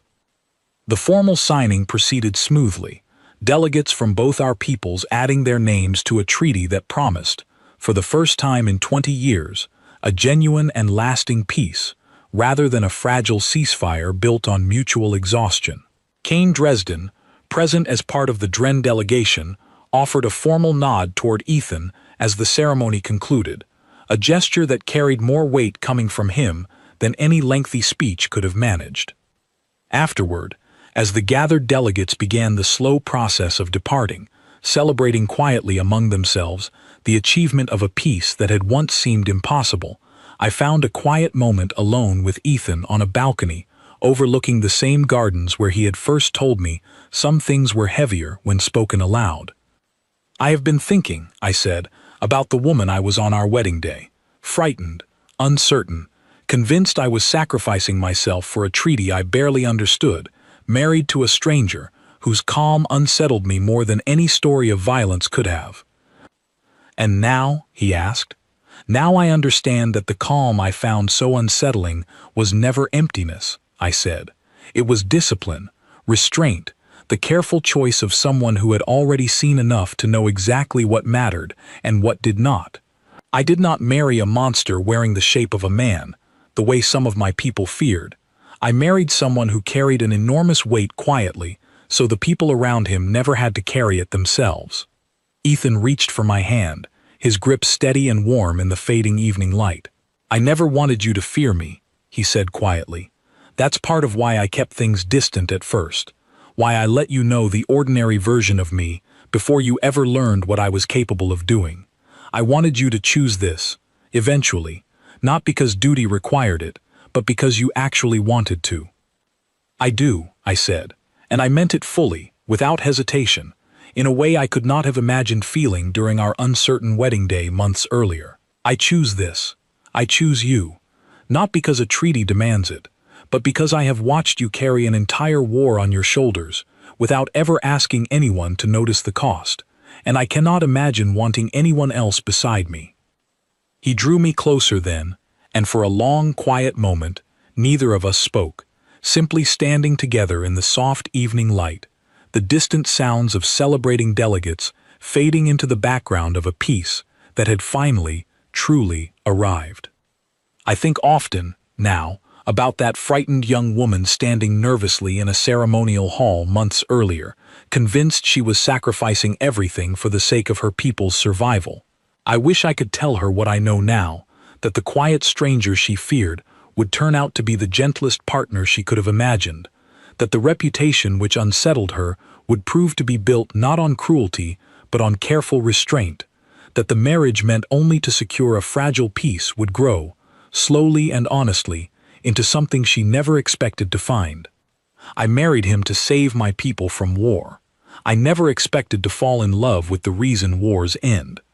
The formal signing proceeded smoothly, delegates from both our peoples adding their names to a treaty that promised, for the first time in 20 years, a genuine and lasting peace, rather than a fragile ceasefire built on mutual exhaustion. Kane Dresden, present as part of the Dren delegation, offered a formal nod toward Ethan as the ceremony concluded, a gesture that carried more weight coming from him than any lengthy speech could have managed. Afterward, as the gathered delegates began the slow process of departing, celebrating quietly among themselves, the achievement of a peace that had once seemed impossible, I found a quiet moment alone with Ethan on a balcony, overlooking the same gardens where he had first told me some things were heavier when spoken aloud. "I have been thinking," I said, "about the woman I was on our wedding day. Frightened, uncertain, convinced I was sacrificing myself for a treaty I barely understood, married to a stranger whose calm unsettled me more than any story of violence could have." "And now?" he asked. "Now I understand that the calm I found so unsettling was never emptiness," I said. "It was discipline, restraint, the careful choice of someone who had already seen enough to know exactly what mattered and what did not. I did not marry a monster wearing the shape of a man, the way some of my people feared. I married someone who carried an enormous weight quietly, so the people around him never had to carry it themselves." Ethan reached for my hand, his grip steady and warm in the fading evening light. "I never wanted you to fear me," he said quietly. "That's part of why I kept things distant at first, why I let you know the ordinary version of me before you ever learned what I was capable of doing. I wanted you to choose this, eventually, not because duty required it, but because you actually wanted to." "I do," I said, and I meant it fully, without hesitation, in a way I could not have imagined feeling during our uncertain wedding day months earlier. "I choose this. I choose you. Not because a treaty demands it, but because I have watched you carry an entire war on your shoulders, without ever asking anyone to notice the cost, and I cannot imagine wanting anyone else beside me." He drew me closer then, and for a long, quiet moment, neither of us spoke, simply standing together in the soft evening light, the distant sounds of celebrating delegates fading into the background of a peace that had finally, truly arrived. I think often, now, about that frightened young woman standing nervously in a ceremonial hall months earlier, convinced she was sacrificing everything for the sake of her people's survival. I wish I could tell her what I know now, that the quiet stranger she feared would turn out to be the gentlest partner she could have imagined, that the reputation which unsettled her would prove to be built not on cruelty, but on careful restraint, that the marriage meant only to secure a fragile peace would grow, slowly and honestly, into something she never expected to find. I married him to save my people from war. I never expected to fall in love with the reason wars end.